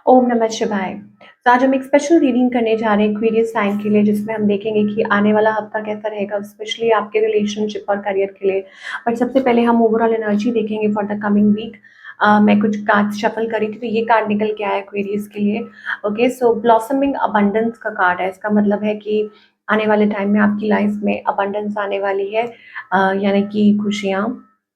ओम नमः शिवाय। तो आज हम एक स्पेशल रीडिंग करने जा रहे हैं एक्वेरियस साइन के लिए, जिसमें हम देखेंगे कि आने वाला हफ्ता कैसा रहेगा, स्पेशली आपके रिलेशनशिप और करियर के लिए। बट सबसे पहले हम ओवरऑल एनर्जी देखेंगे फॉर द कमिंग वीक। मैं कुछ कार्ड शफल करी थी, तो ये कार्ड निकल के आया एक्वेरियस के लिए। ओके, सो ब्लॉसमिंग अबंडेंस का कार्ड है। इसका मतलब है कि आने वाले टाइम में आपकी लाइफ में अबंडेंस आने वाली है, यानी कि खुशियाँ,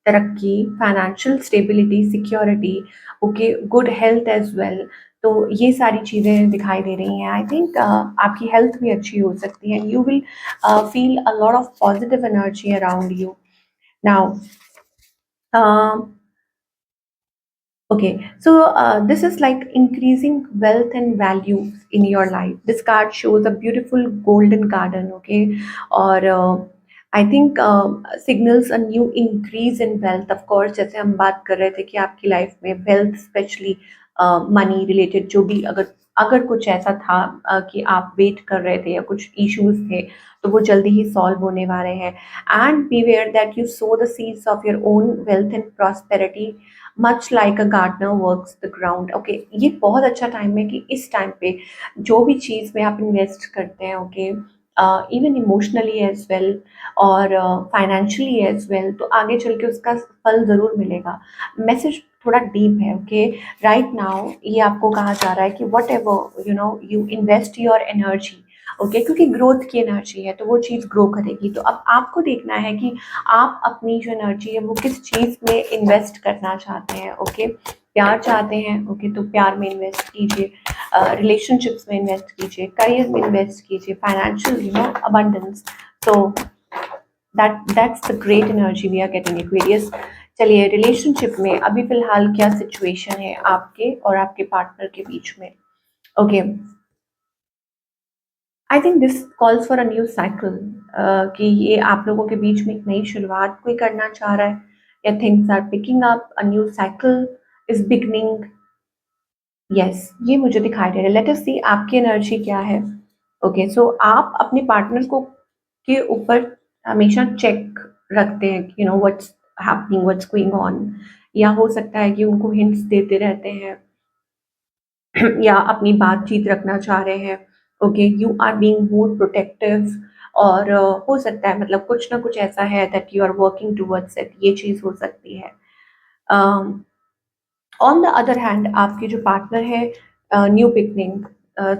तरक्की, financial stability, security, okay, good health as well. तो ये सारी चीज़ें दिखाई दे रही हैं। आई थिंक आपकी हेल्थ भी अच्छी हो सकती है। You will feel a lot of positive energy around you now. Okay, so this is like increasing wealth and value in your life. This card shows a beautiful golden garden, okay, or I think signals a new increase in wealth. Of course, जैसे हम बात कर रहे थे कि आपकी life में wealth, especially money related, जो भी अगर अगर कुछ ऐसा था कि आप वेट कर रहे थे या कुछ इश्यूज थे, तो वो जल्दी ही सॉल्व होने वाले हैं। And beware that you sow the seeds of your own wealth and prosperity much like a gardener works the ground. Okay, ये बहुत अच्छा टाइम है कि इस टाइम पे जो भी चीज़ में आप इन्वेस्ट करते हैं, okay, even emotionally as well और फाइनेंशियली एज वेल, तो आगे चल के उसका फल ज़रूर मिलेगा। मैसेज थोड़ा डीप है। ओके, राइट नाउ ये आपको कहा जा रहा है कि what ever you invest your energy, okay, क्योंकि ग्रोथ की एनर्जी है तो वो चीज़ ग्रो करेगी। तो अब आपको देखना है कि आप अपनी जो एनर्जी है वो किस चीज़ में इन्वेस्ट करना चाहते हैं। ओके, प्यार चाहते हैं, ओके, तो प्यार में इन्वेस्ट कीजिए, रिलेशनशिप्स में इन्वेस्ट कीजिए, करियर में इन्वेस्ट कीजिए, फाइनेंशियल अबंडेंस। तो that's the great energy we are getting Aquarius. चलिए, रिलेशनशिप में अभी फिलहाल क्या सिचुएशन है आपके और आपके पार्टनर के बीच में। Okay, I think this calls for a new cycle, कि ये आप लोगों के बीच में एक नई शुरुआत कोई करना चाह रहा है, या things are picking up, a new cycle is beginning. Yes, ये मुझे दिखाई दे रहा है। लेट अस सी आपकी एनर्जी क्या है। ओके, सो आप अपने पार्टनर को के ऊपर हमेशा चेक रखते हैं, you know what's happening, what's going on, या हो सकता है कि उनको हिंट्स देते रहते हैं या अपनी बातचीत रखना चाह रहे हैं। Okay, you are being more protective, और हो सकता है मतलब कुछ ना कुछ ऐसा है that you are working towards it, ये चीज़ हो सकती है। ऑन द अदर हैंड आपके जो पार्टनर है, new beginning,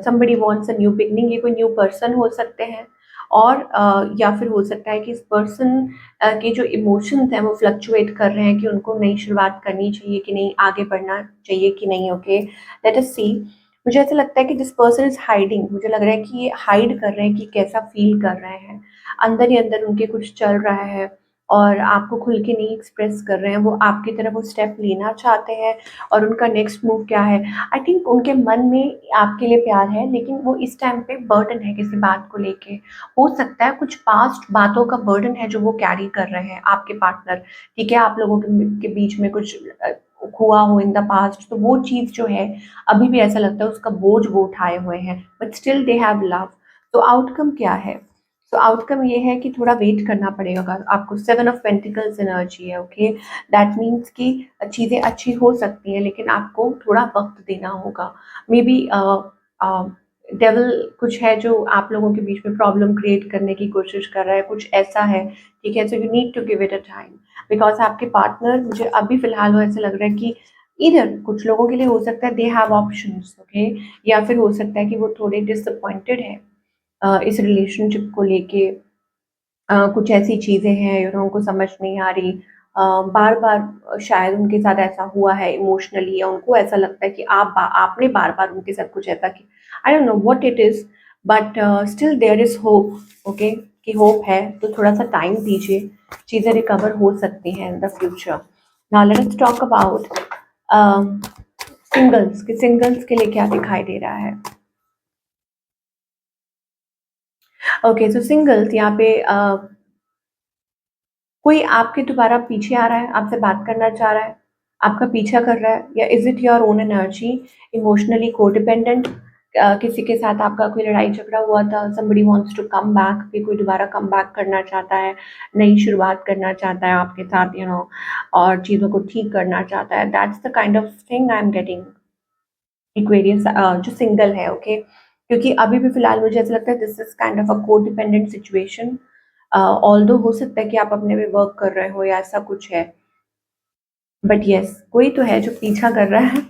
somebody wants a new beginning, ये कोई न्यू पर्सन हो सकते हैं, और या फिर हो सकता है कि इस पर्सन के जो इमोशंस हैं वो फ्लक्चुएट कर रहे हैं कि उनको नई शुरुआत करनी चाहिए कि नहीं, आगे बढ़ना चाहिए कि नहीं। ओके, लेट अस सी। मुझे ऐसा लगता है कि दिस पर्सन इज हाइडिंग, मुझे लग रहा है कि ये हाइड कर रहे हैं कि कैसा फील कर रहे हैं, अंदर ही अंदर उनके कुछ चल रहा है और आपको खुल के नहीं एक्सप्रेस कर रहे हैं। वो आपकी तरफ वो स्टेप लेना चाहते हैं, और उनका नेक्स्ट मूव क्या है। आई थिंक उनके मन में आपके लिए प्यार है, लेकिन वो इस टाइम पे बर्डन है किसी बात को लेके। हो सकता है कुछ पास्ट बातों का बर्डन है जो वो कैरी कर रहे हैं आपके पार्टनर। ठीक है, आप लोगों के बीच में कुछ हुआ हो इन द पास्ट, तो वो चीज़ जो है अभी भी ऐसा लगता है उसका बोझ वो उठाए हुए हैं, but still they have love. तो आउटकम क्या है? तो आउटकम ये है कि थोड़ा वेट करना पड़ेगा आपको। 7 ऑफ पेंटिकल्स एनर्जी है। ओके, दैट मीन्स कि चीज़ें अच्छी हो सकती हैं, लेकिन आपको थोड़ा वक्त देना होगा। मे बी डेविल कुछ है जो आप लोगों के बीच में प्रॉब्लम क्रिएट करने की कोशिश कर रहा है, कुछ ऐसा है। ठीक है, so you need to give it a time, because आपके पार्टनर, मुझे अभी फिलहाल वो ऐसा लग रहा है कि इधर कुछ लोगों के लिए हो सकता है दे हैव ऑप्शंस। ओके, या फिर हो सकता है कि वो थोड़े डिसअपॉइंटेड है इस रिलेशनशिप को लेके। कुछ ऐसी चीज़ें हैं उनको समझ नहीं आ रही। बार बार शायद उनके साथ ऐसा हुआ है इमोशनली, या उनको ऐसा लगता है कि आपने बार बार उनके साथ कुछ ऐसा किया। I don't know what it is, but still there is hope. Okay, कि होप है, तो थोड़ा सा टाइम दीजिए, चीज़ें रिकवर हो सकती हैं in the future. Now let us talk about singles, कि सिंगल्स के लिए क्या दिखाई दे रहा है। ओके, सो सिंगल्स यहाँ पे कोई आपके दोबारा पीछे आ रहा है, आपसे बात करना चाह रहा है, आपका पीछा कर रहा है, या is it your own energy, emotionally codependent. किसी के साथ आपका कोई लड़ाई झगड़ा हुआ था, somebody wants to come back, कि कोई दोबारा कम बैक करना चाहता है, नई शुरुआत करना चाहता है आपके साथ, और चीज़ों को ठीक करना चाहता है। That's the kind of thing I am getting. Aquarius जो सिंगल है, ओके, क्योंकि अभी भी फिलहाल मुझे ऐसा लगता है this is kind of a codependent situation. Although हो सकता है कि आप अपने में वर्क कर रहे हो या ऐसा कुछ है, बट यस कोई तो है जो पीछा कर रहा है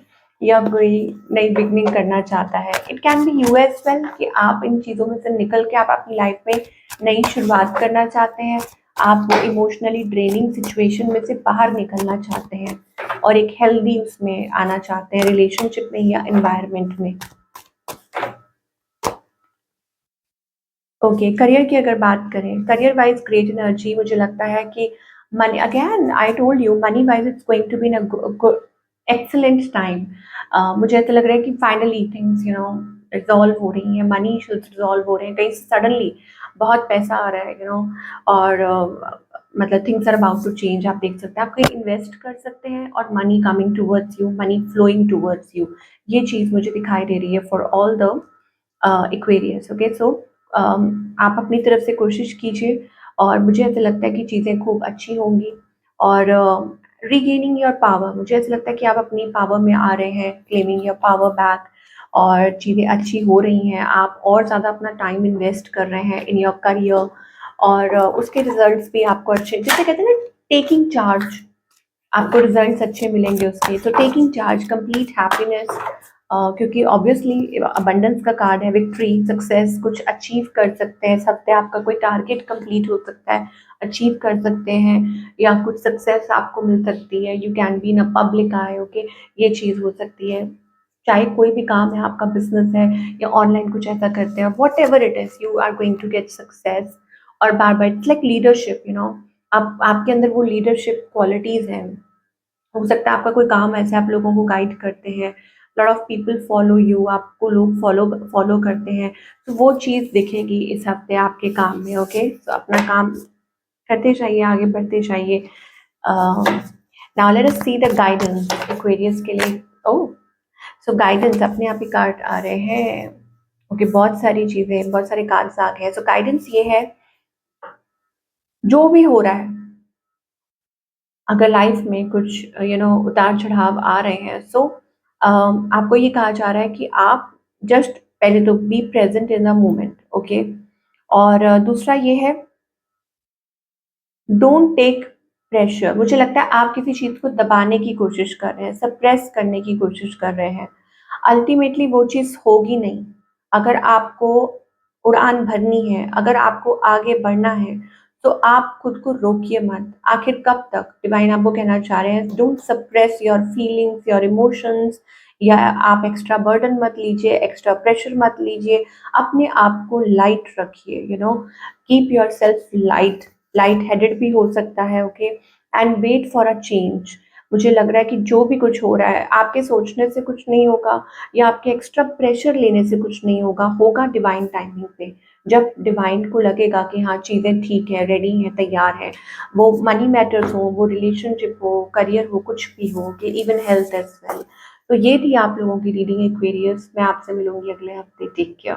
या कोई नई बिगनिंग करना चाहता है। It can be you as well कि आप इन चीज़ों में से निकल के आप अपनी लाइफ में नई शुरुआत करना चाहते हैं। आप वो इमोशनली ड्रेनिंग सिचुएशन में से बाहर निकलना चाहते हैं और एक हेल्दी उसमें आना चाहते हैं, रिलेशनशिप में या एनवायरनमेंट में। ओके, करियर की अगर बात करें, करियर वाइज ग्रेट एनर्जी, मुझे लगता है कि money, again I told you, money wise it's going to be in excellent time. मुझे ऐसा लग रहा है कि फाइनली थिंग्स रिजॉल्व हो रही हैं, मनी इश्यूज रिजॉल्व हो रहे हैं, कहीं सडनली बहुत पैसा आ रहा है, और मतलब things are about to change. आप देख सकते हैं, आप कहीं इन्वेस्ट कर सकते हैं और money coming towards you, money flowing towards you, ये चीज़ मुझे दिखाई दे रही है for all the Aquarius. Okay, so आप अपनी तरफ से कोशिश कीजिए और मुझे ऐसा लगता है कि चीज़ें खूब अच्छी होंगी। और रीगेनिंग योर पावर, मुझे ऐसा लगता है कि आप अपनी पावर में आ रहे हैं, क्लेमिंग योर पावर बैक, और चीज़ें अच्छी हो रही हैं। आप और ज़्यादा अपना टाइम इन्वेस्ट कर रहे हैं इन योर करियर, और उसके रिजल्ट्स भी आपको अच्छे, जैसे कहते हैं ना, टेकिंग चार्ज, आपको रिजल्ट्स अच्छे मिलेंगे उसके। तो टेकिंग चार्ज, कंप्लीट हैप्पीनेस, क्योंकि ऑब्वियसली अबंडेंस का कार्ड है, विक्ट्री, सक्सेस, कुछ अचीव कर सकते हैं इस हफ्ते, आपका कोई टारगेट कंप्लीट हो सकता है, अचीव कर सकते हैं, या कुछ सक्सेस आपको मिल सकती है। You can be in a public I, okay, ये चीज़ हो सकती है। चाहे कोई भी काम है, आपका बिजनेस है या ऑनलाइन कुछ ऐसा करते हैं, whatever it is, you are going to get success. और बार बार इट्स लाइक लीडरशिप, आप, आपके अंदर वो लीडरशिप क्वालिटीज़ हैं। हो सकता है आपका कोई काम ऐसा है, आप लोगों को गाइड करते हैं, lot of people follow you, आपको लोग फॉलो फॉलो करते हैं, तो वो चीज़ दिखेगी इस हफ्ते आपके काम में। ओके, तो अपना काम करते जाइए, आगे बढ़ते जाइए। Now let us see the guidance Aquarius के लिए। ओह, सो गाइडेंस अपने आप ही कार्ड आ रहे हैं। ओके, बहुत सारी चीज़ें, बहुत सारे कार्ड्स आ गए हैं। सो गाइडेंस ये है, जो भी हो रहा है, अगर लाइफ में कुछ उतार चढ़ाव आ रहे हैं, सो आपको ये कहा जा रहा है कि आप जस्ट पहले तो be present in the moment. Okay, और दूसरा ये है, डोंट टेक प्रेशर। मुझे लगता है आप किसी चीज़ को दबाने की कोशिश कर रहे हैं, सप्रेस करने की कोशिश कर रहे हैं, अल्टीमेटली वो चीज़ होगी नहीं। अगर आपको उड़ान भरनी है, अगर आपको आगे बढ़ना है, तो आप खुद को रोकिए मत। आखिर कब तक? डिवाइन आपको कहना चाह रहे हैं, don't suppress your feelings, your emotions, या आप एक्स्ट्रा बर्डन मत लीजिए, एक्स्ट्रा प्रेशर मत लीजिए। अपने आप को लाइट रखिए, keep yourself light, light headed भी हो सकता है। Okay, and wait for a change. मुझे लग रहा है कि जो भी कुछ हो रहा है, आपके सोचने से कुछ नहीं होगा, या आपके एक्स्ट्रा प्रेशर लेने से कुछ नहीं होगा, होगा डिवाइन टाइमिंग पे। जब डिवाइन को लगेगा कि हाँ चीज़ें ठीक है, रेडी हैं, तैयार है, वो मनी मैटर्स हो, वो रिलेशनशिप हो, करियर हो, कुछ भी हो, कि इवन हेल्थ एज वेल। तो ये थी आप लोगों की रीडिंग एक्वेरियस। मैं आपसे मिलूंगी अगले हफ्ते। Take care.